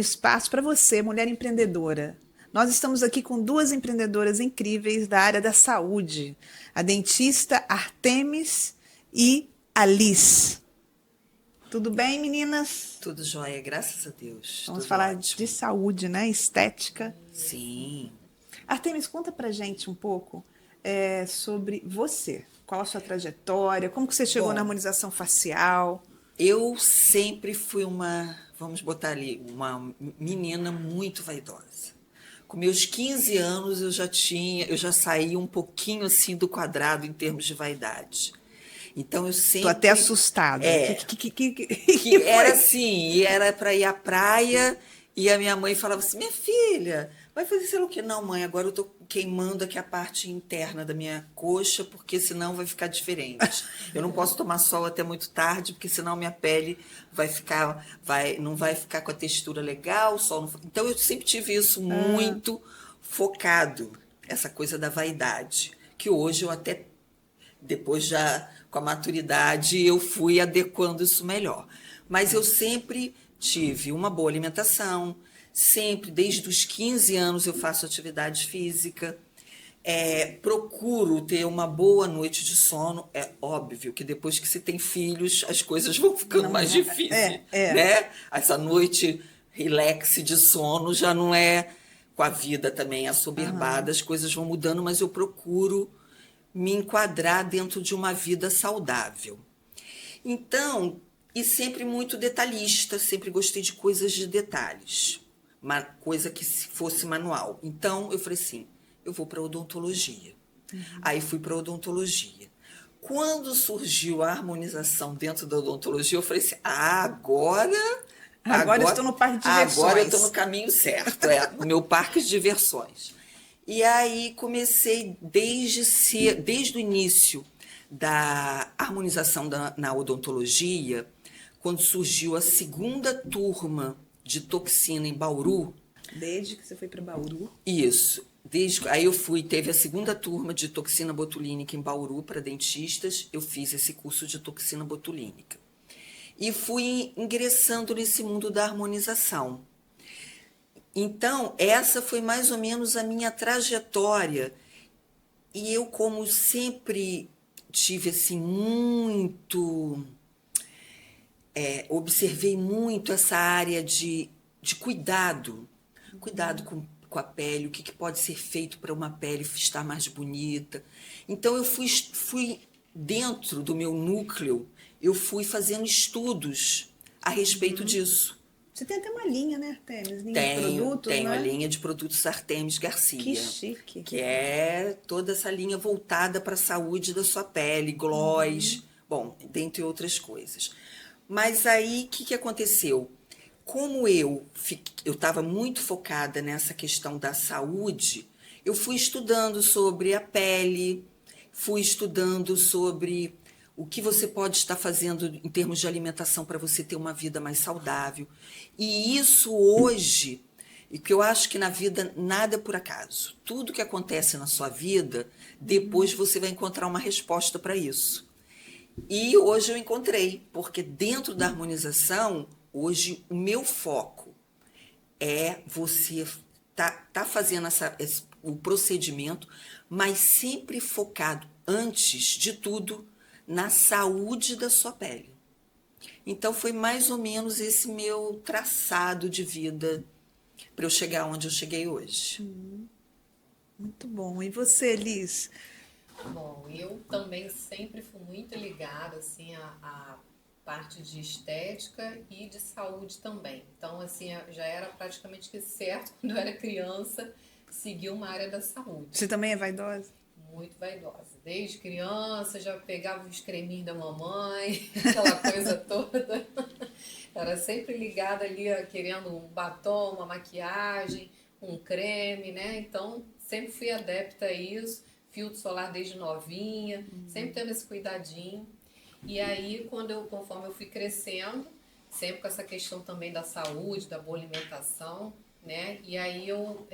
espaço para você, mulher empreendedora. Nós estamos aqui com duas empreendedoras incríveis da área da saúde, a dentista Artemis e a Liz. Tudo bem, meninas? Tudo jóia, graças a Deus. Vamos Tudo falar ótimo. de saúde, né? Estética. Sim. Artemis, conta pra gente um pouco sobre você. Qual a sua trajetória? Como que você chegou na Bom, harmonização facial? eu sempre fui vamos botar ali, uma menina muito vaidosa. Com meus 15 anos eu já saí um pouquinho assim do quadrado em termos de vaidade. Então eu Tô até sempre assustada. é Que que era foi? assim, e era para ir à praia, e a minha mãe falava assim: minha filha, vai fazer sei lá o quê? Não, mãe, agora eu tô queimando aqui a parte interna da minha coxa, porque senão vai ficar diferente. Eu não posso tomar sol até muito tarde, porque senão minha pele não vai ficar com a textura legal, o sol não... Então eu sempre tive isso Ah, muito focado, essa coisa da vaidade, que hoje eu até depois já com a maturidade eu fui adequando isso melhor. Mas eu sempre tive uma boa alimentação, sempre, desde os 15 anos eu faço atividade física, procuro ter uma boa noite de sono. É óbvio que depois que se tem filhos, as coisas vão ficando não, mais difíceis, é. né? Essa noite relax de sono já não é com a vida também assoberbada, Aham. as coisas vão mudando, mas eu procuro me enquadrar dentro de uma vida saudável. Então, e sempre muito detalhista, sempre gostei de coisas de detalhes, uma coisa que fosse manual. Então, eu falei assim, eu vou para odontologia. Aí fui para odontologia. Quando surgiu a harmonização dentro da odontologia, eu falei assim, Agora estou agora, no parque de agora eu estou no diversões. caminho certo, no meu parque de diversões. E aí comecei desde o início da harmonização na odontologia, quando surgiu a segunda turma de toxina em Bauru. Desde que você foi para Bauru. Isso. Aí teve a segunda turma de toxina botulínica em Bauru para dentistas. Eu fiz esse curso de toxina botulínica. E fui ingressando nesse mundo da harmonização. Então, essa foi mais ou menos a minha trajetória. E eu, como sempre tive assim muito, observei muito essa área de cuidado, cuidado com a pele, o que pode ser feito para uma pele estar mais bonita. Então eu fui dentro do meu núcleo, eu fui fazendo estudos a respeito disso. Você tem até uma linha, né, Artemis? Linha de Tenho, produtos, tenho a né? linha de produtos Artemis Que Garcia, chique. que é toda essa linha voltada para a saúde da sua pele, gloss, bom, dentre outras coisas. Mas aí, o que aconteceu? Como eu estava muito focada nessa questão da saúde, eu fui estudando sobre a pele, fui estudando sobre o que você pode estar fazendo em termos de alimentação para você ter uma vida mais saudável. E isso hoje, e que eu acho que na vida nada é por acaso. Tudo que acontece na sua vida, depois você vai encontrar uma resposta para isso. E hoje eu encontrei, porque dentro da harmonização, hoje o meu foco é você tá fazendo o procedimento, mas sempre focado, antes de tudo, na saúde da sua pele. Então foi mais ou menos esse meu traçado de vida para eu chegar onde eu cheguei hoje. Muito bom. E você, Liz? Bom, eu também sempre fui muito ligada assim à parte de estética e de saúde também. Então, assim, já era praticamente que certo quando eu era criança seguir uma área da saúde. Você também é vaidosa? Muito vaidosa. Desde criança já pegava os creminhos da mamãe, aquela coisa toda. Era sempre ligada ali querendo um batom, uma maquiagem, um creme, né? Então, sempre fui adepta a isso. Filtro solar desde novinha, sempre tendo esse cuidadinho. E aí, conforme eu fui crescendo, sempre com essa questão também da saúde, da boa alimentação, né? E aí eu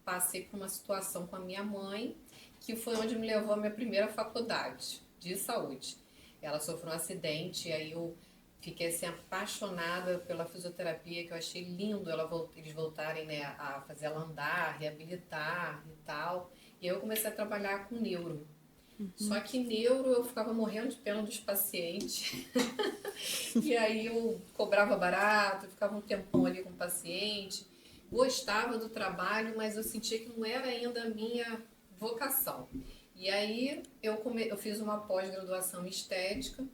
passei por uma situação com a minha mãe, que foi onde me levou a minha primeira faculdade de saúde. Ela sofreu um acidente, e aí eu fiquei assim apaixonada pela fisioterapia, que eu achei lindo eles voltarem, né, a fazer ela andar, reabilitar e tal. E aí eu comecei a trabalhar com neuro. Só que neuro eu ficava morrendo de pena dos pacientes. E aí eu cobrava barato, ficava um tempão ali com o paciente. Gostava do trabalho, mas eu sentia que não era ainda a minha vocação. E aí eu fiz uma pós-graduação em estética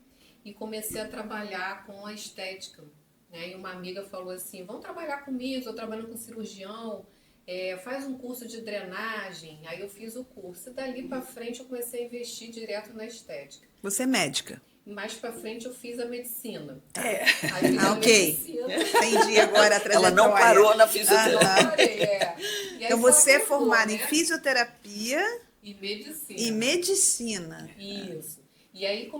e comecei a trabalhar com a estética, né? E uma amiga falou assim, vamos trabalhar comigo, estou trabalhando com cirurgião, faz um curso de drenagem. Aí eu fiz o curso. E dali para frente eu comecei a investir direto na estética. Você é médica? Mais para frente eu fiz a medicina. É. Aí Ok. Entendi agora a trajetória. Ela não parou na fisioterapia. Não parei, E aí Então só você é ficou, formada né? em fisioterapia E medicina. e medicina. Isso. E aí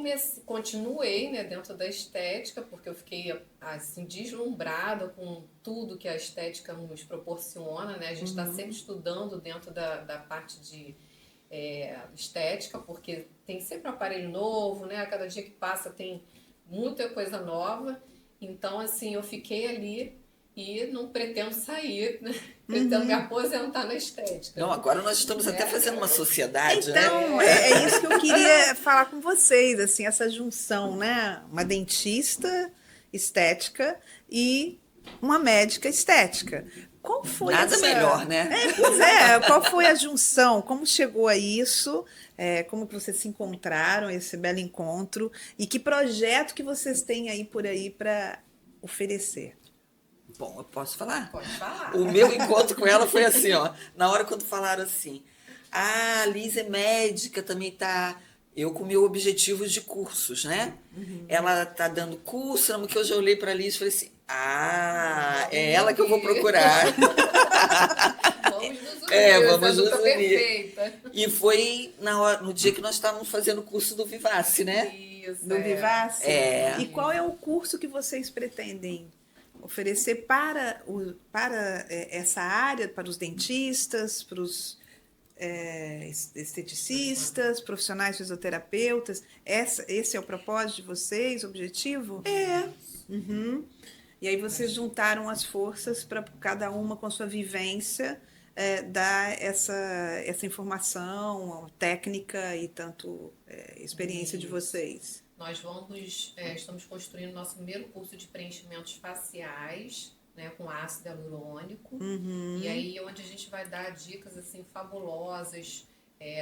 continuei, né, dentro da estética, porque eu fiquei assim deslumbrada com tudo que a estética nos proporciona, né? A gente está sempre estudando dentro da parte de estética, porque tem sempre um aparelho novo, né? A cada dia que passa tem muita coisa nova. Então, assim, eu fiquei ali e não pretendo sair, né? Pretendo me aposentar na estética. Não, agora nós estamos até fazendo uma sociedade, Então, né? é isso que eu queria falar com vocês, assim, essa junção, né? Uma dentista estética e uma médica estética. Qual foi Nada melhor, né? Pois é, qual foi a junção? Como chegou a isso? Como que vocês se encontraram, esse belo encontro? E que projeto que vocês têm aí por aí para oferecer? Bom, eu posso falar? Pode falar. O meu encontro com ela foi assim, ó. Na hora quando falaram assim, a Liz é médica, também tá... Eu com o meu objetivo de cursos, né? Ela tá dando curso, no que eu já olhei para a Liz e falei assim, é ela que eu vou procurar. Vamos nos unir, vamos nos unir. Perfeita. E foi no dia que nós estávamos fazendo o curso do Vivace, né? Isso, Do Vivace? É. E qual é o curso que vocês pretendem oferecer para essa área, para os dentistas, para os esteticistas, profissionais fisioterapeutas? Esse é o propósito de vocês, o objetivo? Uhum. E aí vocês juntaram as forças para cada uma com sua vivência dar essa informação técnica e tanto experiência de vocês. Nós estamos construindo nosso primeiro curso de preenchimentos faciais, né, com ácido hialurônico. E aí onde a gente vai dar dicas assim fabulosas,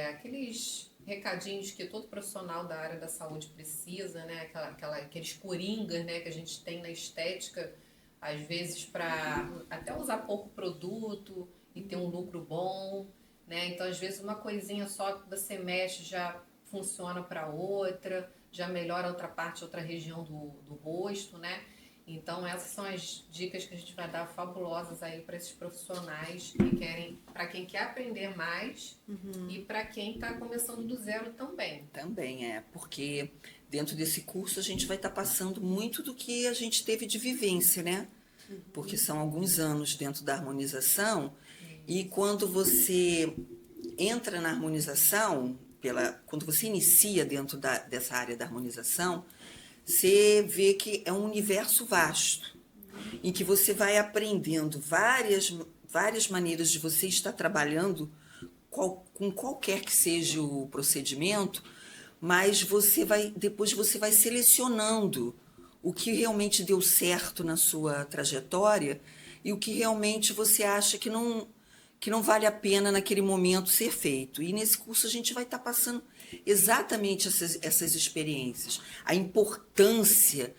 aqueles recadinhos que todo profissional da área da saúde precisa, né, aqueles coringas, né, que a gente tem na estética, às vezes para até usar pouco produto e ter um lucro bom, né? Então às vezes uma coisinha só que você mexe já funciona para outra, já melhora outra parte, outra região do rosto, né? Então essas são as dicas que a gente vai dar fabulosas aí para esses profissionais que querem, para quem quer aprender mais e para quem está começando do zero também. Também porque dentro desse curso a gente vai estar passando muito do que a gente teve de vivência, né? Porque são alguns anos dentro da harmonização e quando você entra na harmonização, quando você inicia dentro dessa área da harmonização, você vê que é um universo vasto, em que você vai aprendendo várias maneiras de você estar trabalhando com qualquer que seja o procedimento, mas depois você vai selecionando o que realmente deu certo na sua trajetória e o que realmente você acha que não vale a pena naquele momento ser feito. E nesse curso a gente vai estar passando exatamente essas experiências. A importância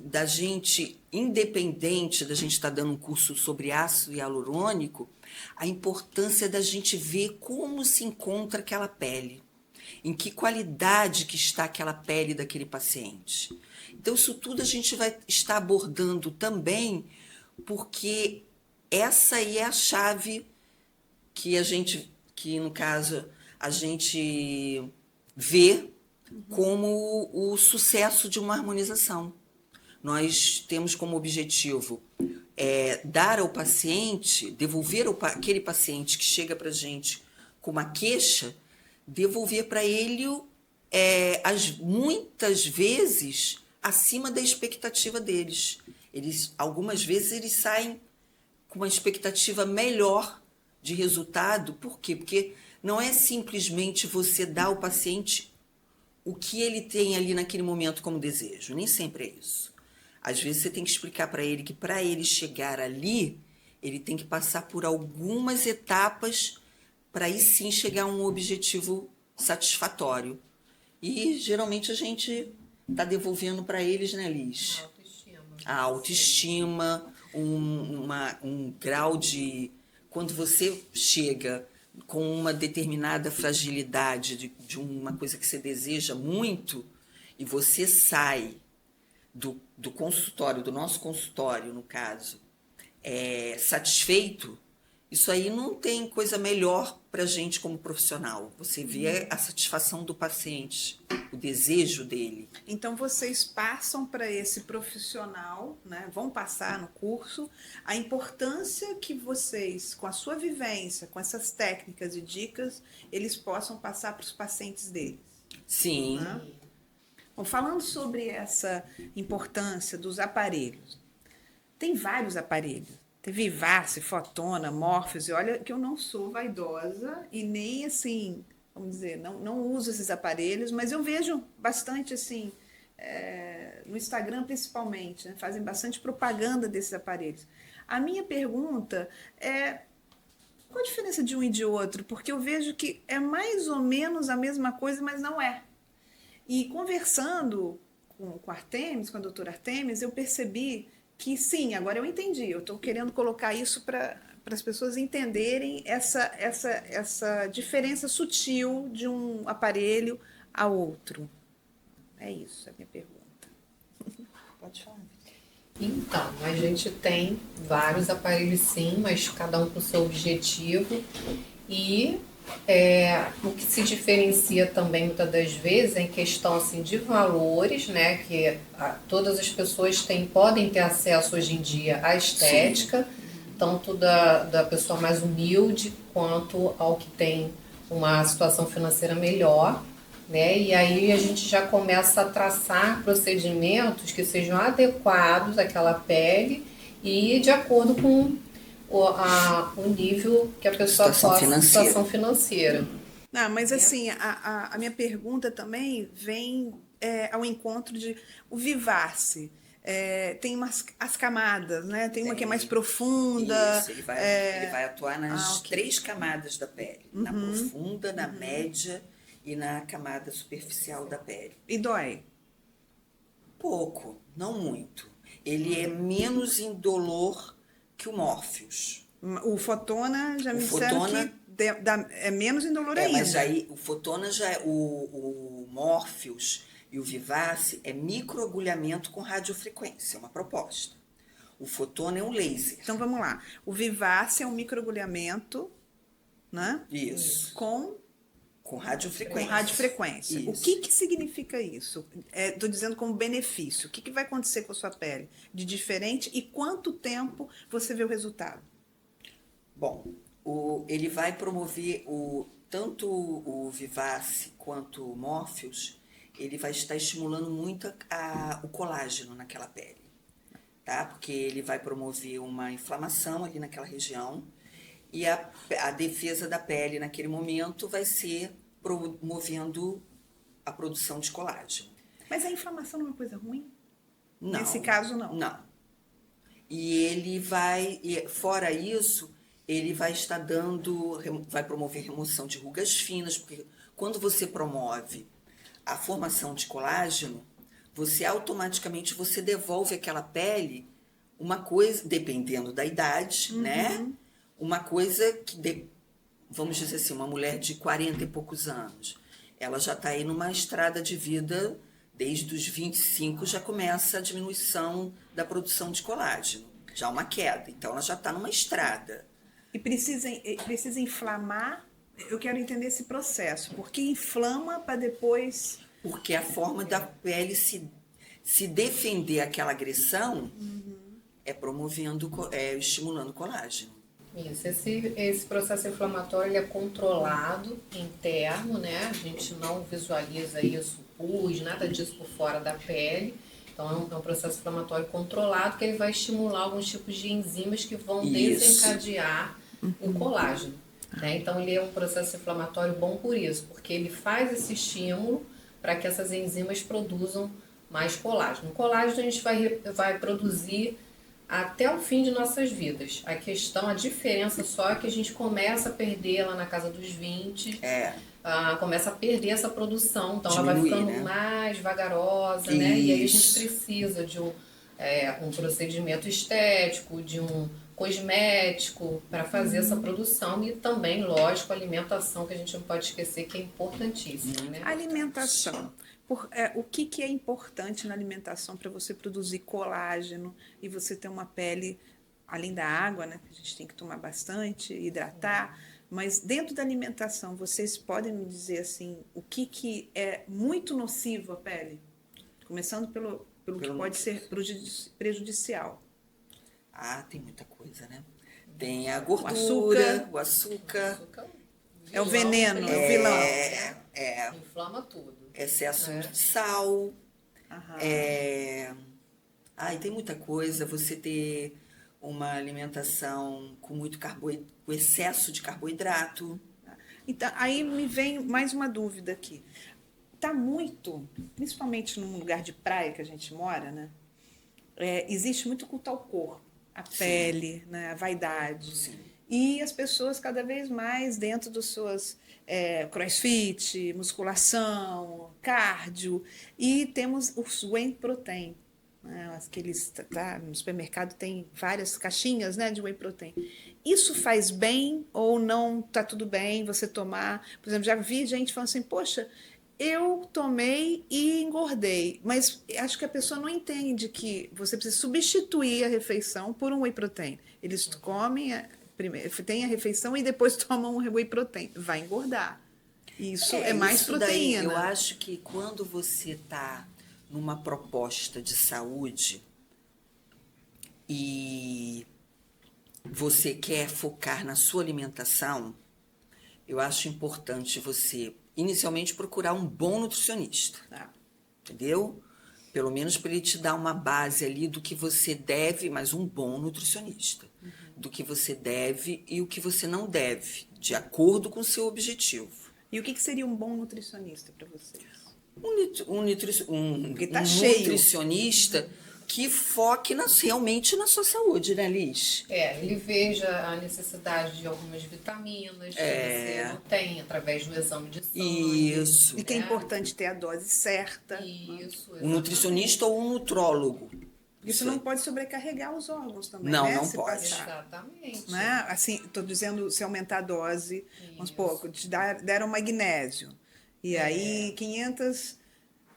da gente, independente da gente estar dando um curso sobre ácido hialurônico, a importância da gente ver como se encontra aquela pele, em que qualidade que está aquela pele daquele paciente. Então, isso tudo a gente vai estar abordando também, porque essa aí é a chave que no caso, a gente vê como o sucesso de uma harmonização. Nós temos como objetivo dar ao paciente, devolver aquele paciente que chega para a gente com uma queixa, devolver para ele, muitas vezes, acima da expectativa deles. Algumas vezes eles saem com uma expectativa melhor de resultado. Por quê? Porque não é simplesmente você dar ao paciente o que ele tem ali naquele momento como desejo. Nem sempre é isso. Às vezes você tem que explicar para ele que para ele chegar ali, ele tem que passar por algumas etapas para aí sim chegar a um objetivo satisfatório. E geralmente a gente está devolvendo para eles, né, Liz? A autoestima, um grau de... Quando você chega com uma determinada fragilidade de uma coisa que você deseja muito, e você sai do consultório, do nosso consultório, no caso, satisfeito, isso aí não tem coisa melhor para a gente como profissional. Você vê a satisfação do paciente, o desejo dele. Então, vocês passam para esse profissional, né, vão passar no curso, a importância que vocês, com a sua vivência, com essas técnicas e dicas, eles possam passar para os pacientes deles. Sim. Né? Bom, falando sobre essa importância dos aparelhos, tem vários aparelhos. Tem Vivace, Fotona, Morpheus, e olha que eu não sou vaidosa e nem assim, vamos dizer, não uso esses aparelhos, mas eu vejo bastante assim, no Instagram principalmente, né, fazem bastante propaganda desses aparelhos. A minha pergunta é, qual a diferença de um e de outro? Porque eu vejo que é mais ou menos a mesma coisa, mas não é. E conversando com a Artemis, com a doutora Artemis, eu percebi que sim, agora eu entendi. Eu estou querendo colocar isso para as pessoas entenderem essa diferença sutil de um aparelho a outro. É isso, é a minha pergunta. Pode falar. Então, a gente tem vários aparelhos sim, mas cada um com o seu objetivo. E o que se diferencia também muitas das vezes é em questão assim, de valores, né? Que todas as pessoas podem ter acesso hoje em dia à estética, sim, tanto da pessoa mais humilde quanto ao que tem uma situação financeira melhor, né? E aí a gente já começa a traçar procedimentos que sejam adequados àquela pele e de acordo com o nível que a pessoa possa, situação financeira. Não, mas assim, a minha pergunta também vem ao encontro de o Vivace. Tem as camadas, né? Tem uma que é mais profunda. Isso, ele vai atuar nas 3 camadas da pele. Na profunda, na média e na camada superficial da pele. E dói? Pouco, não muito. Ele é menos indolor que o Morpheus. O Fotona já me disseram que é menos indolor ainda. Mas aí o Fotona o Morpheus e o Vivace é microagulhamento com radiofrequência, é uma proposta. O Fotona é um laser. Então vamos lá. O Vivace é um microagulhamento, né? Isso. Com radiofrequência. Com radiofrequência. Isso. O que significa isso? Estou dizendo como benefício. O que vai acontecer com a sua pele de diferente e quanto tempo você vê o resultado? Bom, ele vai promover tanto o Vivace quanto o Morpheus, ele vai estar estimulando muito o colágeno naquela pele, tá? Porque ele vai promover uma inflamação ali naquela região e a defesa da pele naquele momento vai ser promovendo a produção de colágeno. Mas a inflamação não é uma coisa ruim? Não. Nesse caso, não. Não. E ele fora isso, ele vai estar vai promover remoção de rugas finas, porque quando você promove a formação de colágeno, você automaticamente devolve àquela pele uma coisa, dependendo da idade, né? Uma coisa que, vamos dizer assim, uma mulher de 40 e poucos anos, ela já está aí numa estrada de vida, desde os 25 já começa a diminuição da produção de colágeno, já uma queda, então ela já está numa estrada. E precisa inflamar? Eu quero entender esse processo. Por que inflama para depois... Porque a forma da pele se defender aquela agressão é estimulando o colágeno. Isso, esse processo inflamatório ele é controlado interno, né? A gente não visualiza isso, pus, nada disso por fora da pele. Então, é um processo inflamatório controlado que ele vai estimular alguns tipos de enzimas que vão Isso. desencadear o colágeno. Né? Então, ele é um processo inflamatório bom por isso, porque ele faz esse estímulo para que essas enzimas produzam mais colágeno. O colágeno a gente vai produzir até o fim de nossas vidas. A diferença só é que a gente começa a perder lá na casa dos 20, começa a perder essa produção, então ela vai ficando mais vagarosa, né? E aí a gente precisa de um procedimento estético, de um cosmético para fazer essa produção e também, lógico, a alimentação, que a gente não pode esquecer que é importantíssima, né? Alimentação. O que é importante na alimentação para você produzir colágeno e você ter uma pele, além da água, né, que a gente tem que tomar bastante, hidratar, mas dentro da alimentação, vocês podem me dizer assim, o que é muito nocivo à pele? Começando pelo que pode ser prejudicial. Tem muita coisa, né? Tem a gordura, o açúcar. É o veneno, é o vilão. Inflama tudo. Excesso de sal. Tem muita coisa. Você ter uma alimentação com muito com excesso de carboidrato. Então, aí me vem mais uma dúvida aqui. Tá muito, principalmente num lugar de praia que a gente mora, né? Existe muito culto ao corpo, a pele, né? A vaidade. Sim. E as pessoas cada vez mais dentro dos suas crossfit, musculação, cardio, e temos os whey protein. Né? No supermercado tem várias caixinhas, né, de whey protein. Isso faz bem ou não tá tudo bem você tomar? Por exemplo, já vi gente falando assim, poxa, eu tomei e engordei, mas acho que a pessoa não entende que você precisa substituir a refeição por um whey protein. Eles comem... Primeiro, tem a refeição e depois toma um whey protein. Vai engordar. Isso é mais proteína. Daí, eu acho que quando você está numa proposta de saúde e você quer focar na sua alimentação, eu acho importante você, inicialmente, procurar um bom nutricionista. Entendeu? Pelo menos para ele te dar uma base ali do que você deve, mas um bom nutricionista. Do que você deve e o que você não deve, de acordo com o seu objetivo. E o que seria um bom nutricionista para vocês? Um cheio. Nutricionista que foque realmente na sua saúde, né, Liz? Ele veja a necessidade de algumas vitaminas que você não tem através do exame de sangue. Isso. E que é importante ter a dose certa. Isso, Um nutricionista ou um nutrólogo. Isso não pode sobrecarregar os órgãos também, não, né? Não se pode. Passar. Exatamente. Né? Assim, estou dizendo, se aumentar a dose, vamos supor, te deram magnésio, e aí 500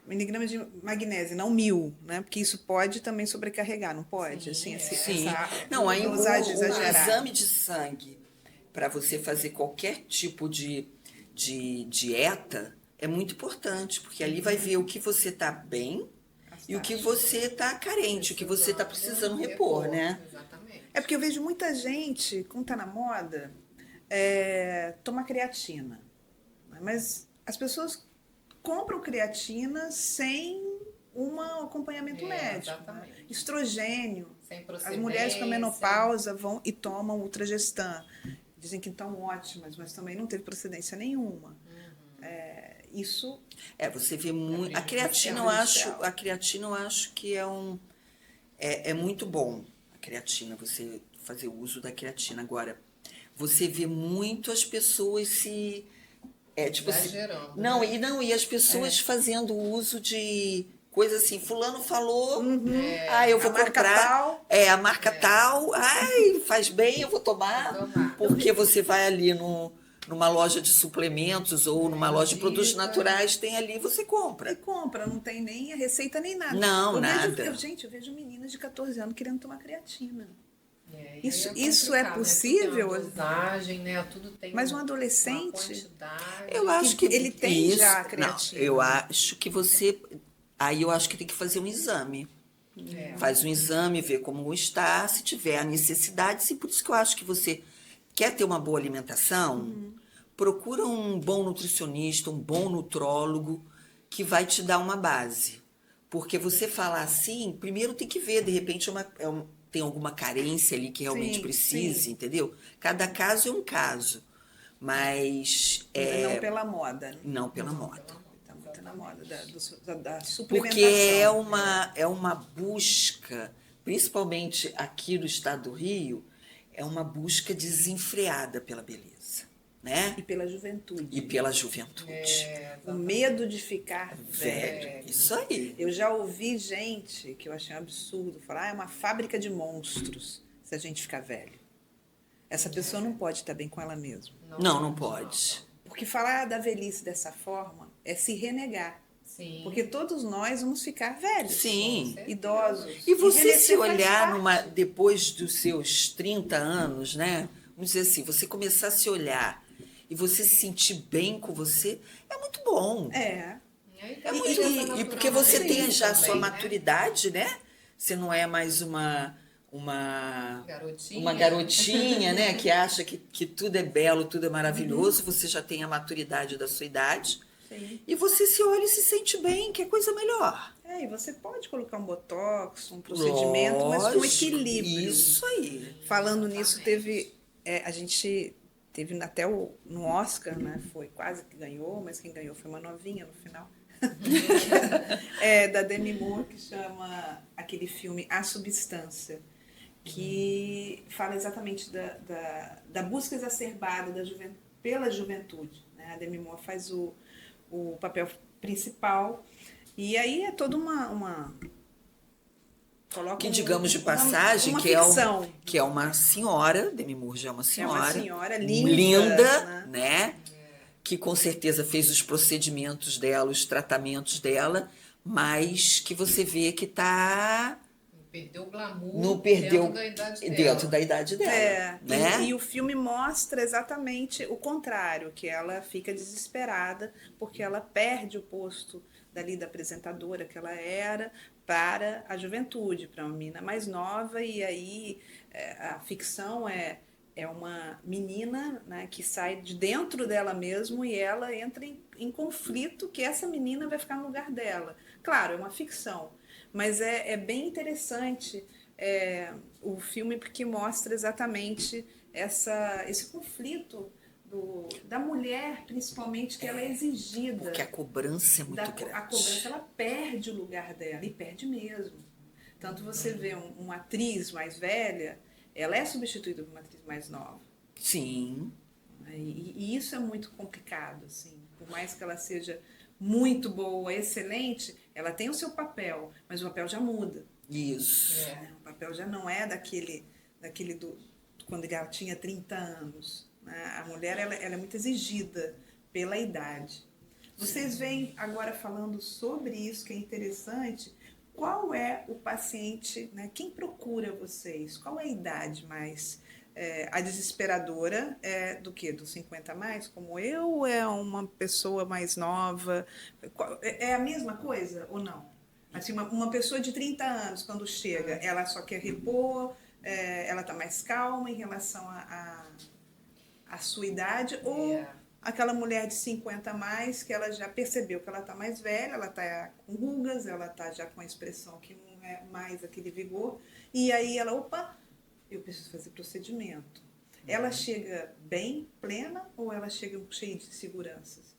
miligramas de magnésio, não 1000, né? Porque isso pode também sobrecarregar, não pode? Sim. Não, aí o exame de sangue, para você fazer qualquer tipo de dieta, é muito importante, porque ali vai ver o que você está bem e o que você está carente, o que você está precisando repor, né? Exatamente. É porque eu vejo muita gente, como está na moda, tomar creatina. Mas as pessoas compram creatina sem um acompanhamento médico. Né? Estrogênio. Sem as mulheres com a menopausa vão e tomam Ultragestan. Dizem que estão ótimas, mas também não teve procedência nenhuma. Isso você vê muito. A creatina eu acho que é muito bom. A creatina, você fazer o uso da creatina. Agora, você vê muito as pessoas se exagerando. E as pessoas fazendo uso de coisa assim, fulano falou, eu vou comprar, a marca tal, faz bem, eu vou tomar, porque você vai ali numa loja de suplementos ou numa loja de produtos naturais, tem ali, você compra. E compra, não tem nem a receita nem nada. Não, nada. Eu vejo meninas de 14 anos querendo tomar creatina. Isso é possível? Né? Tudo tem uma dosagem, né? Tudo tem mas um adolescente, eu acho que ele tem já a creatina. Não, eu acho que você... Aí eu acho que tem que fazer um exame. Faz um exame, vê como está, se tiver a necessidade. Sim, por isso que eu acho que você quer ter uma boa alimentação, procura um bom nutricionista, um bom nutrólogo, que vai te dar uma base. Porque você falar assim, primeiro tem que ver, de repente tem alguma carência ali que realmente Sim, precise, sim. entendeu? Cada caso é um caso, mas Não pela moda, né? não pela Não, moda. pelo amor, Está muito na moda exatamente. da Porque suplementação. é uma busca, principalmente aqui no estado do Rio, é uma busca desenfreada pela beleza, né? E pela E juventude. pela juventude. O medo de ficar Velho, velho. isso aí. Eu já ouvi gente que eu achei um absurdo falar, é uma fábrica de monstros se a gente ficar velho. Essa pessoa não pode estar bem com ela mesma. Não pode. Porque falar da velhice dessa forma é se renegar. Sim. Porque todos nós vamos ficar velhos. Sim. Idosos. E você Envelhecer se faz olhar parte. depois dos seus 30 anos, né? Vamos dizer assim, você começar a se olhar e você se sentir bem com você, é muito bom. É. É muito, e porque você tem já a sua também, né? maturidade, né? Você não é mais uma Garotinha. garotinha, né? Que acha que tudo é belo, tudo é maravilhoso. Você já tem a maturidade da sua idade. Sim. E você se olha e se sente bem, que é coisa melhor. E você pode colocar um botox, um procedimento, mas com Lógico, equilíbrio. isso aí. Falando nisso, a gente teve até no Oscar, né? Foi quase que ganhou, mas quem ganhou foi uma novinha no final. Da Demi Moore, que chama aquele filme A Substância, que fala exatamente da busca exacerbada pela juventude, né? A Demi Moore faz o papel principal, e aí é toda uma Que digamos de passagem, uma que é, ficção. que é uma senhora, Demi Moore já é uma É senhora. uma senhora linda, né? Que com certeza fez os procedimentos dela, os tratamentos dela, mas que você vê que tá Perdeu o glamour não perdeu dentro da idade dela. dentro da idade dela, né? E o filme mostra exatamente o contrário, que ela fica desesperada porque ela perde o posto dali da apresentadora que ela era para a juventude, para uma menina mais nova, e aí a ficção é uma menina, né, que sai de dentro dela mesmo e ela entra em conflito que essa menina vai ficar no lugar dela. Claro, é uma ficção, mas é bem interessante o filme porque mostra exatamente esse conflito da mulher, principalmente, que ela é exigida. Porque a cobrança é muito grande. A cobrança, ela perde o lugar dela, e perde mesmo. Tanto você vê uma atriz mais velha, ela é substituída por uma atriz mais nova. Sim. E isso é muito complicado, assim. Por mais que ela seja muito boa, excelente, ela tem o seu papel, mas o papel já muda. Isso. O papel já não é daquele quando ela tinha 30 anos. A mulher ela é muito exigida pela idade. Vocês vêm agora falando sobre isso, que é interessante. Qual é o paciente, né? Quem procura vocês? Qual é a idade mais a desesperadora? Do quê? Dos 50 a mais, como eu? Ou é uma pessoa mais nova? É a mesma coisa ou não? Assim, uma pessoa de 30 anos, quando chega, ela só quer repor, ela está mais calma em relação à sua idade, ou aquela mulher de 50 a mais, que ela já percebeu que ela está mais velha, ela está com rugas, ela está já com a expressão que não é mais aquele vigor, e aí ela, opa, eu preciso fazer procedimento. Ela chega bem, plena, ou ela chega cheia de seguranças?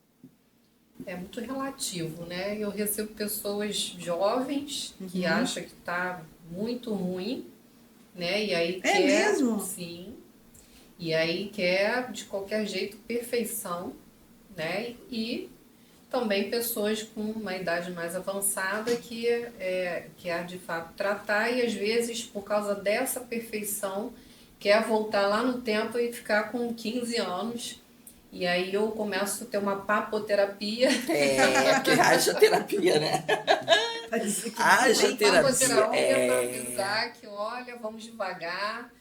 É muito relativo, né? Eu recebo pessoas jovens que acham que está muito ruim, né? E aí quer, mesmo? Sim. E aí quer, de qualquer jeito, perfeição, né? E também pessoas com uma idade mais avançada que quer, de fato, tratar e, às vezes, por causa dessa perfeição, quer voltar lá no tempo e ficar com 15 anos. E aí eu começo a ter uma papoterapia. Que haja terapia, né? Haja terapia. Papoterapia para avisar que, olha, vamos devagar.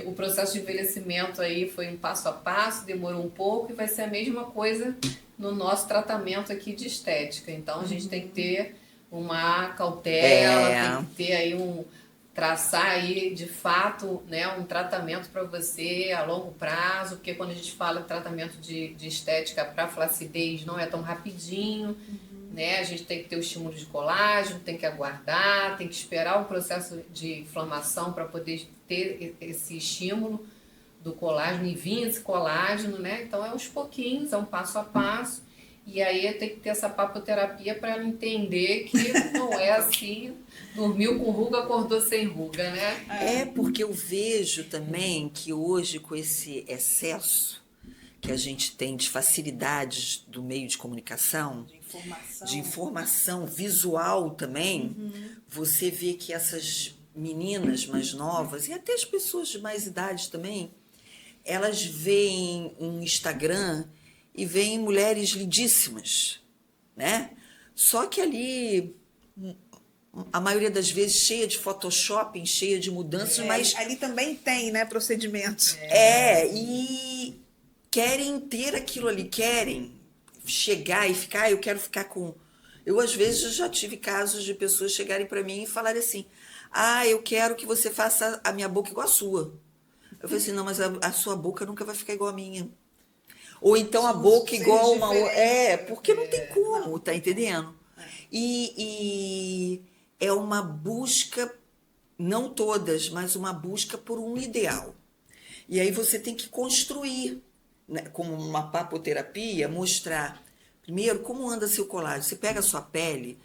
O processo de envelhecimento aí foi um passo a passo, demorou um pouco e vai ser a mesma coisa no nosso tratamento aqui de estética. Então a gente tem que ter uma cautela, tem que ter aí traçar aí de fato, né, um tratamento para você a longo prazo, porque quando a gente fala de tratamento de estética para flacidez não é tão rapidinho, né? A gente tem que ter o estímulo de colágeno, tem que aguardar, tem que esperar o processo de inflamação para poder ter esse estímulo do colágeno e vir esse colágeno, né? Então é aos pouquinhos, é um passo a passo. E aí tem que ter essa papoterapia para ela entender que não é assim, dormiu com ruga, acordou sem ruga, né? É, porque eu vejo também que hoje, com esse excesso que a gente tem de facilidades do meio de comunicação, de informação visual também, você vê que essas meninas mais novas, e até as pessoas de mais idade também, elas veem um Instagram e veem mulheres lindíssimas, né? Só que ali, a maioria das vezes, cheia de Photoshop, cheia de mudanças, mas... Ali também tem, né, procedimentos. E querem ter aquilo ali, querem chegar e ficar, eu quero ficar com... Eu, às vezes, já tive casos de pessoas chegarem para mim e falarem assim, eu quero que você faça a minha boca igual a sua. Eu falei assim, não, mas a sua boca nunca vai ficar igual a minha. Ou então a boca igual uma outra. Porque não tem como, tá entendendo? E é uma busca, não todas, mas uma busca por um ideal. E aí você tem que construir, né, como uma papoterapia, mostrar, primeiro, como anda seu colágeno. Você pega a sua pele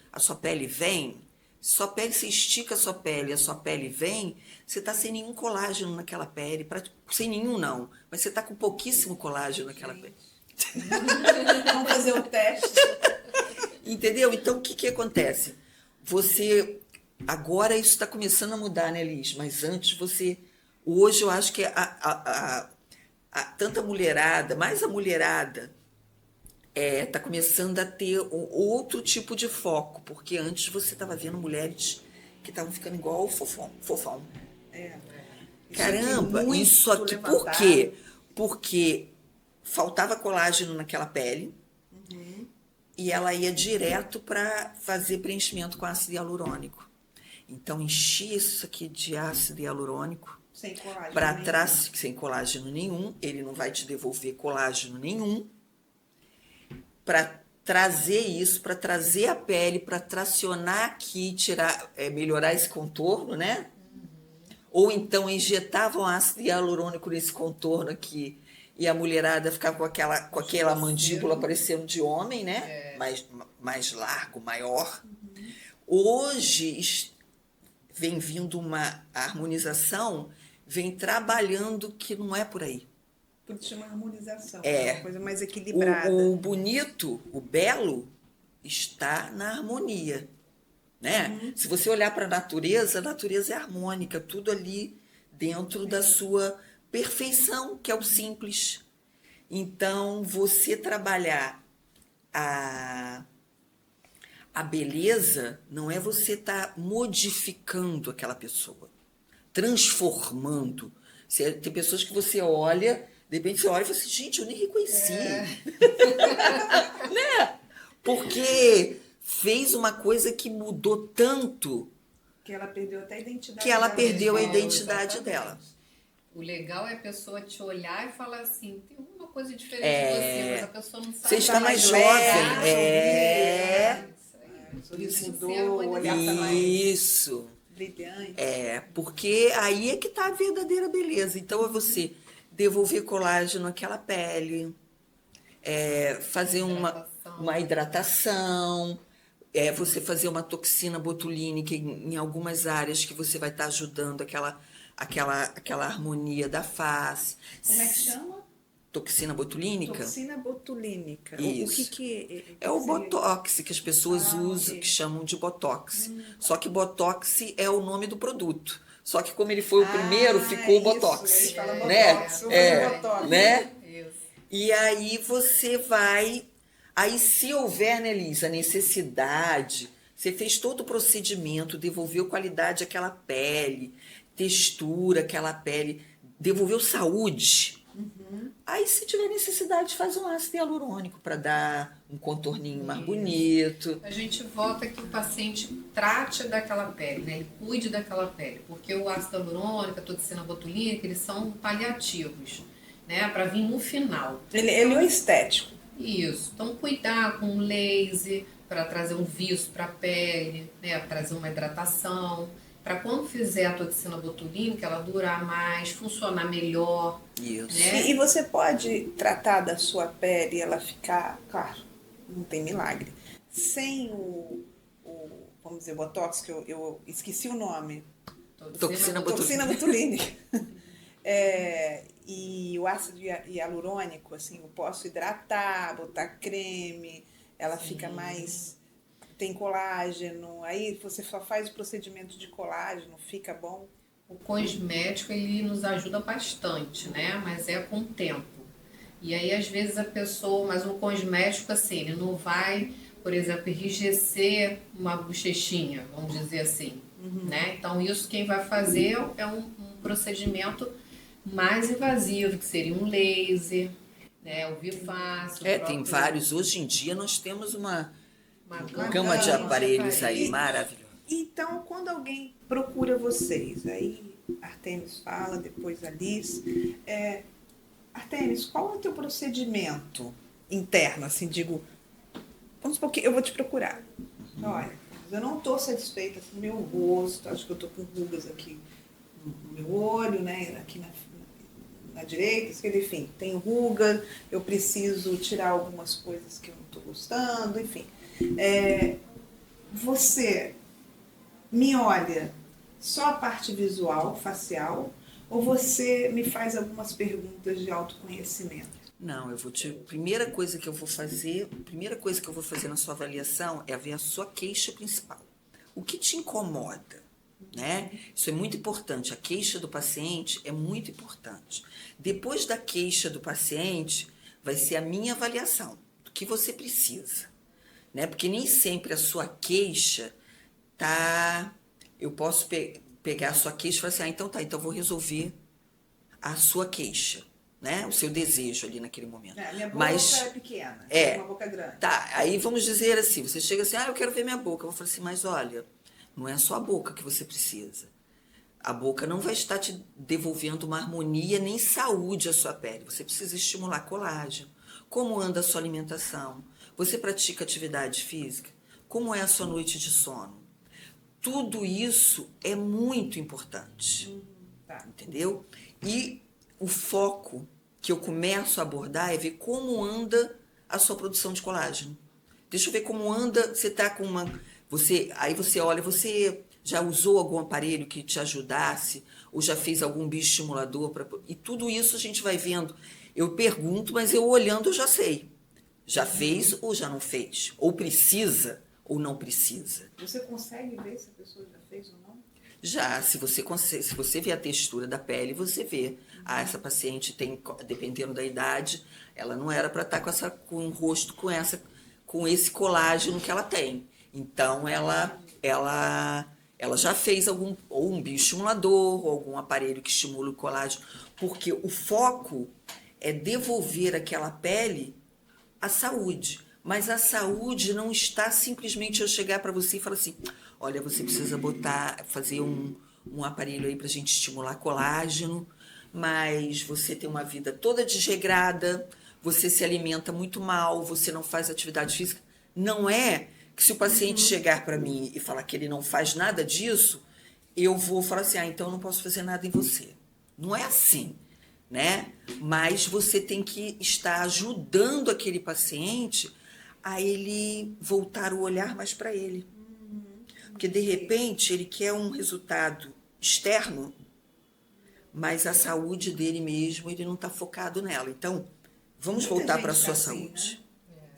vem, sua pele, você estica a sua pele vem, você está sem nenhum colágeno naquela pele, sem nenhum não, mas você está com pouquíssimo colágeno naquela pele. Vamos fazer o teste. Entendeu? Então, o que acontece? Você, agora isso está começando a mudar, né, Liz? Mas antes hoje eu acho que tanta mulherada, mais a mulherada, tá começando a ter outro tipo de foco, porque antes você estava vendo mulheres que estavam ficando igual ao fofão. Caramba, isso aqui, por quê? Porque faltava colágeno naquela pele e ela ia direto para fazer preenchimento com ácido hialurônico. Então, enchia isso aqui de ácido hialurônico sem colágeno nenhum, ele não vai te devolver colágeno nenhum, para trazer isso, para trazer a pele, para tracionar aqui, melhorar esse contorno, né? Ou então injetavam ácido hialurônico nesse contorno aqui e a mulherada ficava com aquela mandíbula parecendo de homem, né? Mais largo, maior. Hoje vem vindo uma harmonização, vem trabalhando que não é por aí. Por isso chama harmonização, é uma coisa mais equilibrada. O bonito, o belo, está na harmonia, né? Se você olhar para a natureza é harmônica, tudo ali dentro da sua perfeição, que é o simples. Então, você trabalhar a beleza não é você estar modificando aquela pessoa, transformando. Tem pessoas que você olha, de repente você olha e fala assim, gente, eu nem reconheci. Né? Porque fez uma coisa que mudou tanto que ela perdeu até a identidade que ela dela. perdeu a identidade dela. O legal é a pessoa te olhar e falar assim, tem alguma coisa diferente de você, mas a pessoa não sabe. Você está mais jovem. O sorriso mudou, o olhar está mais Isso. brilhante. Porque aí é que está a verdadeira beleza. Então é você devolver colágeno àquela pele, fazer uma hidratação, você fazer uma toxina botulínica em algumas áreas que você vai estar ajudando aquela harmonia da face. Como é que chama? Toxina botulínica? Toxina botulínica. Isso. O que é o botox que as pessoas usam, que chamam de botox. Só que botox é o nome do produto. Só que como ele foi o primeiro, ficou o botox. Né? Botox. Né? Isso. E aí você vai... Aí se houver, né, Liz, a necessidade, você fez todo o procedimento, devolveu qualidade àquela pele, textura àquela pele, devolveu saúde. Aí, se tiver necessidade, faz um ácido hialurônico para dar um contorninho mais bonito. A gente volta que o paciente trate daquela pele, né? Ele cuide daquela pele, porque o ácido hialurônico, a toxina botulínica, eles são paliativos, né? Para vir no final. Ele é o estético. Isso. Então, cuidar com laser, para trazer um viço para a pele, né? Trazer uma hidratação, para quando fizer a toxina botulínica ela durar mais, funcionar melhor, Isso. né? E você pode tratar da sua pele e ela ficar, claro, não tem milagre, sem vamos dizer, botox, que eu esqueci o nome. Toxina Toxina botulínica. E o ácido hialurônico, assim, eu posso hidratar, botar creme, ela fica mais. Tem colágeno, aí você só faz o procedimento de colágeno, fica bom. O cosmético ele nos ajuda bastante, né? Mas é com o tempo. E aí às vezes a pessoa, mas um cosmético assim, ele não vai, por exemplo, enrijecer uma bochechinha, vamos dizer assim, né? Então isso quem vai fazer é um procedimento mais invasivo, que seria um laser, né? O Vivaz, Tem vários. Hoje em dia nós temos uma uma gama de aparelhos aí aparelhos. maravilhosa. Então, quando alguém procura vocês, aí Artemis fala, depois a Liz, Artemis, qual é o teu procedimento interno? Assim, digo, vamos supor que eu vou te procurar. Olha, eu não estou satisfeita com o meu rosto, acho que eu estou com rugas aqui no meu olho, né, aqui na direita, esquerda, enfim, tem ruga, eu preciso tirar algumas coisas que eu não estou gostando, enfim. Você me olha só a parte visual, facial, ou você me faz algumas perguntas de autoconhecimento? Não, primeira coisa que eu vou fazer na sua avaliação é ver a sua queixa principal. O que te incomoda, né? Isso é muito importante. A queixa do paciente é muito importante. Depois da queixa do paciente, vai ser a minha avaliação do que você precisa, né? Porque nem sempre a sua queixa tá. Eu posso pegar a sua queixa e falar assim, então eu vou resolver a sua queixa, né? O seu desejo ali naquele momento. Minha boca é pequena, uma boca grande. Tá, aí vamos dizer assim, você chega assim, eu quero ver minha boca. Eu vou falar assim, mas olha, não é só a boca que você precisa. A boca não vai estar te devolvendo uma harmonia nem saúde à sua pele. Você precisa estimular colágeno. Como anda a sua alimentação? Você pratica atividade física? Como é a sua noite de sono? Tudo isso é muito importante, entendeu? E o foco que eu começo a abordar é ver como anda a sua produção de colágeno. Deixa eu ver como anda, você está com aí você olha, você já usou algum aparelho que te ajudasse, ou já fez algum bioestimulador, e tudo isso a gente vai vendo. Eu pergunto, mas eu olhando eu já sei. Já fez ou já não fez? Ou precisa ou não precisa. Você consegue ver se a pessoa já fez ou não? Já, se você vê a textura da pele, você vê. Essa paciente tem, dependendo da idade, ela não era para estar com o rosto com esse colágeno que ela tem. Então, ela já fez ou um bioestimulador, ou algum aparelho que estimula o colágeno, porque o foco é devolver àquela pele a saúde. Mas a saúde não está simplesmente eu chegar para você e falar assim, olha, você precisa fazer um aparelho aí para a gente estimular colágeno, mas você tem uma vida toda desregrada, você se alimenta muito mal, você não faz atividade física. Não é que se o paciente chegar para mim e falar que ele não faz nada disso, eu vou falar assim, então eu não posso fazer nada em você. Não é assim, né? Mas você tem que estar ajudando aquele paciente a ele voltar o olhar mais para ele. Porque, de repente, ele quer um resultado externo, mas a saúde dele mesmo, ele não está focado nela. Então, vamos voltar para a sua saúde.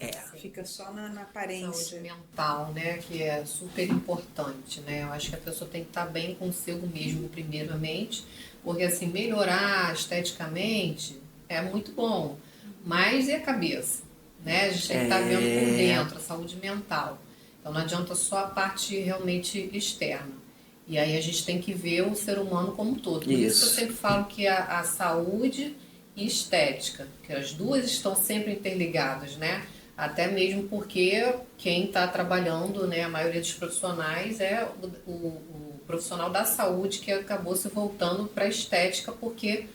Né? Fica só na aparência. Saúde mental, né? Que é super importante, né? Eu acho que a pessoa tem que estar bem consigo mesmo, primeiramente, porque, assim, melhorar esteticamente é muito bom, mas e a cabeça? Né? A gente tem que estar vendo por dentro, a saúde mental. Então não adianta só a parte realmente externa. E aí a gente tem que ver o ser humano como um todo. Por isso que eu sempre falo que a saúde e estética, que as duas estão sempre interligadas, né? Até mesmo porque quem está trabalhando, né, a maioria dos profissionais é o profissional da saúde que acabou se voltando para a estética porque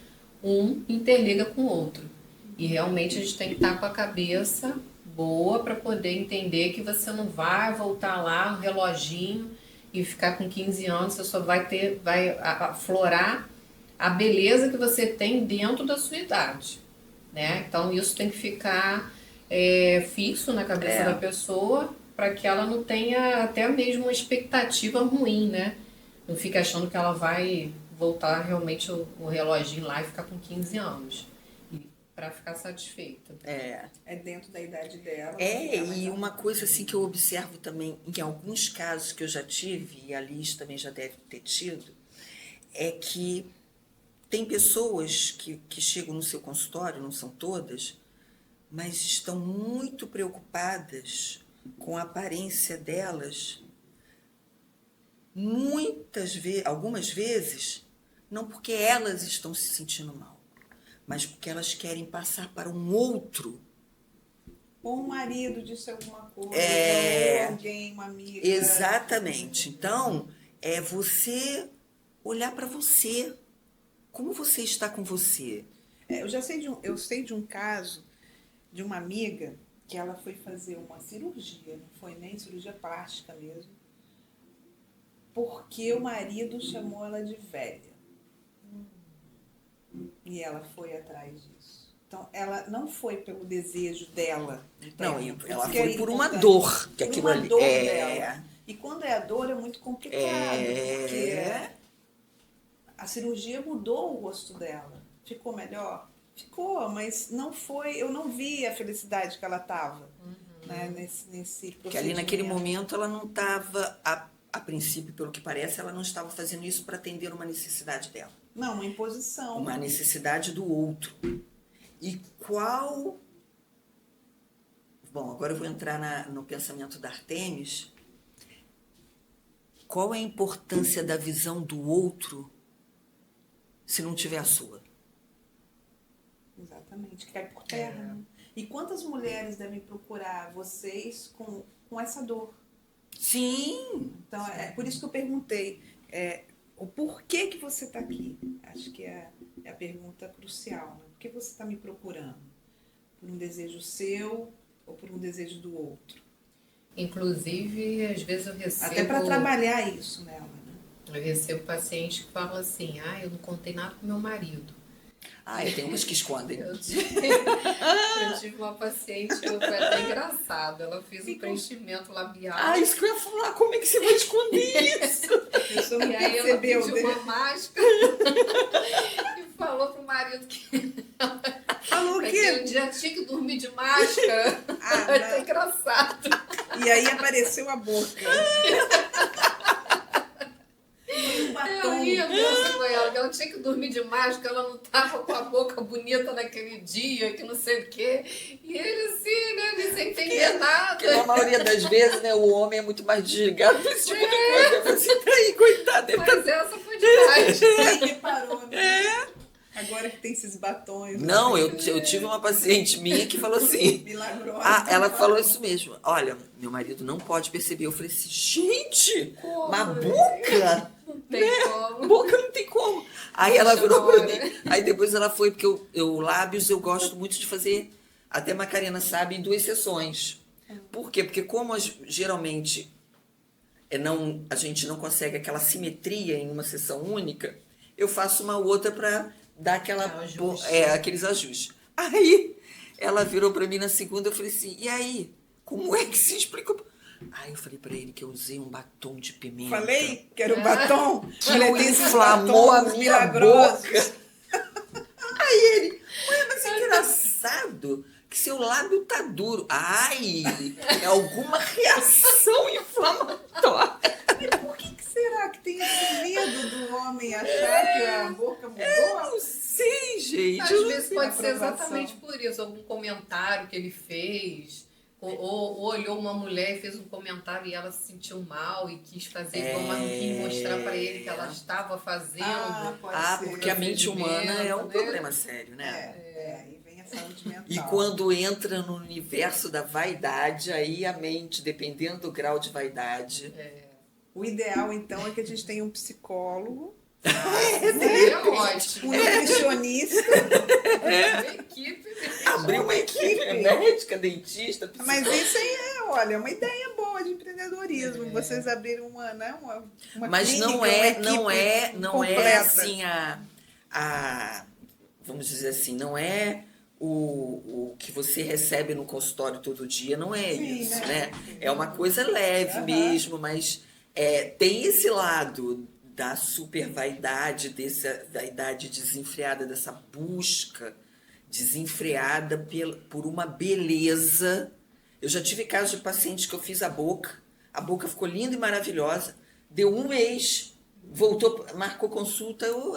um interliga com o outro. E realmente a gente tem que estar com a cabeça boa para poder entender que você não vai voltar lá no reloginho e ficar com 15 anos, você só vai aflorar a beleza que você tem dentro da sua idade, né? Então isso tem que ficar fixo na cabeça da pessoa para que ela não tenha até mesmo uma expectativa ruim, né? Não fique achando que ela vai voltar realmente o reloginho lá e ficar com 15 anos. Para ficar satisfeita. É dentro da idade dela. E uma coisa assim que eu observo também, em alguns casos que eu já tive, e a Liz também já deve ter tido, é que tem pessoas que chegam no seu consultório, não são todas, mas estão muito preocupadas com a aparência delas, algumas vezes, não porque elas estão se sentindo mal, mas porque elas querem passar para um outro. Ou um marido disse alguma coisa, ou alguém, uma amiga. Exatamente. Então, é você olhar para você. Como você está com você? Eu sei de um caso de uma amiga que ela foi fazer uma cirurgia, não foi nem cirurgia plástica mesmo, porque o marido chamou ela de velha. E ela foi atrás disso. Então, ela não foi pelo desejo dela. Não, ela foi por uma dor. Que aquilo ali dor dela. E quando é a dor é muito complicado, porque a cirurgia mudou o rosto dela. Ficou melhor? Ficou, mas não foi. Eu não vi a felicidade que ela estava, né, nesse procedimento. Porque ali naquele momento ela não estava, a princípio, pelo que parece, ela não estava fazendo isso para atender uma necessidade dela. Não, uma imposição. Uma necessidade do outro. E qual... Bom, agora eu vou entrar no pensamento da Artemis. Qual é a importância da visão do outro se não tiver a sua? Exatamente, que cai por terra. Né? E quantas mulheres devem procurar vocês com essa dor? Sim! Então, é por isso que eu perguntei o porquê que você está aqui. Acho que é a pergunta crucial. Né? Por que você está me procurando? Por um desejo seu ou por um desejo do outro? Inclusive, às vezes eu recebo... Até para trabalhar isso nela. Né? Eu recebo pacientes que falam assim, eu não contei nada pro meu marido. Tem umas que escondem. Eu tive uma paciente, foi até engraçado. Ela fez um preenchimento labial. Isso que eu ia falar, como é que você vai esconder isso? E aí ela pediu uma máscara e falou pro marido que um dia tinha que dormir de máscara. Foi engraçado. E aí apareceu a boca. Eu ria mesmo com ela, que ela tinha que dormir de máscara, ela não estava com a boca bonita naquele dia, que não sei o quê. E ele assim, né, sem entender nada. Porque na maioria das vezes, né, o homem é muito mais desligado desse tipo de coisa. Você tá aí, coitado. Mas essa foi demais. Aí reparou, né? Agora que tem esses batons. Não, eu tive uma paciente minha que falou assim... Milagrosa. Ela falou isso mesmo. Olha, meu marido não pode perceber. Eu falei assim, gente, uma boca... Não tem como. Boca não tem como. Aí ela virou pra mim. Aí depois ela foi, porque lábios eu gosto muito de fazer, até a Macarena sabe, em 2 sessões. Por quê? Porque como geralmente a gente não consegue aquela simetria em uma sessão única, eu faço uma outra para dar aqueles ajustes. Aí ela virou para mim na segunda, eu falei assim, e aí? Como é que se explica? Aí eu falei pra ele que eu usei um batom de pimenta. Falei que era um batom. Que inflamou a minha boca. Aí ele, mas é engraçado que seu lábio tá duro. É alguma reação inflamatória. Mas por que será que tem esse medo do homem achar que a boca mudou? Eu não sei, gente. Às vezes pode ser exatamente por isso, algum comentário que ele fez... Ou olhou uma mulher e fez um comentário e ela se sentiu mal e quis fazer igual, mas não quis mostrar para ele que ela estava fazendo. Porque a mente humana é um problema sério, né? Aí vem a saúde mental. E quando entra no universo da vaidade, aí a mente, dependendo do grau de vaidade... O ideal, então, é que a gente tenha um psicólogo. Seria ótimo. Um nutricionista. Uma equipe. abrir uma equipe médica, dentista, Mas isso aí olha, é uma ideia boa de empreendedorismo. Vocês abriram uma Mas clínica, não uma é, equipe não é completa. assim vamos dizer assim, não é o que você recebe no consultório todo dia, não é Sim, isso, né? né? É uma coisa leve mesmo, mas tem esse lado da super vaidade, dessa vaidade desenfreada, dessa busca desenfreada por uma beleza. Eu já tive casos de pacientes que eu fiz a boca ficou linda e maravilhosa, deu um mês, voltou, marcou consulta, eu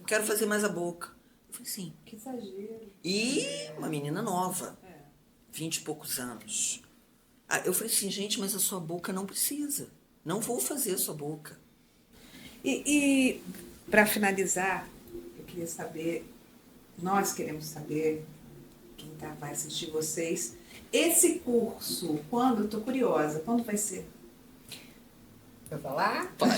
quero fazer mais a boca. Eu falei assim, Que exagero. e uma menina nova, 20 e poucos anos. Eu falei assim, gente, mas a sua boca não precisa, não vou fazer a sua boca. E para finalizar, eu queria saber, nós queremos saber, quem vai assistir vocês, esse curso, quando? Estou curiosa, quando vai ser? Vai falar? Pode.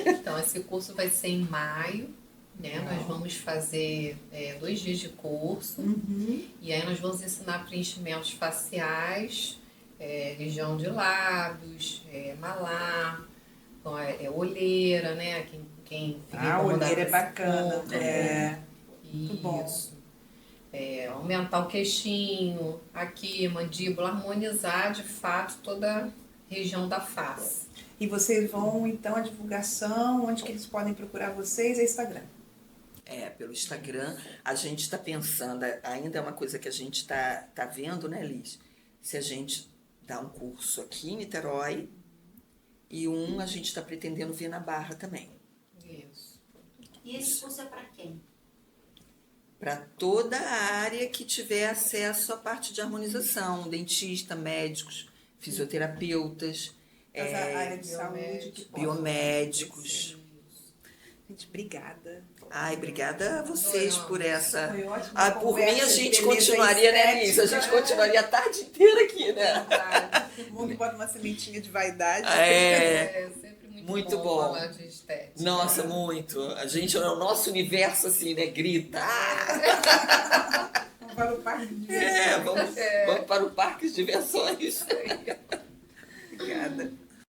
Então, esse curso vai ser em maio, né? Nós vamos fazer 2 dias de curso. E aí nós vamos ensinar preenchimentos faciais, região de lábios, malar, então, olheira, né? Quem fica olheira é bacana. Muito bom. Isso. Aumentar o queixinho, aqui, mandíbula, harmonizar de fato toda a região da face. E vocês vão, então, a divulgação, onde que eles podem procurar vocês? É Instagram. Pelo Instagram. A gente está pensando, ainda é uma coisa que a gente está vendo, né, Liz? Se a gente dá um curso aqui em Niterói e a gente está pretendendo vir na Barra também. Isso. E esse curso é para quem? Para toda a área que tiver acesso à parte de harmonização, dentista, médicos, fisioterapeutas, A área de saúde, que biomédicos. Gente, obrigada. Ai, obrigada a vocês por essa. Foi ótimo. Por mim, a gente continuaria, né, Liz? A gente continuaria a tarde inteira aqui, né? O mundo bota uma sementinha de vaidade. Sempre muito bom. Falar de estética. Nossa, muito. A gente, o nosso universo, assim, né, grita. Vamos para o parque de diversões. Vamos para o parque de diversões. Obrigada.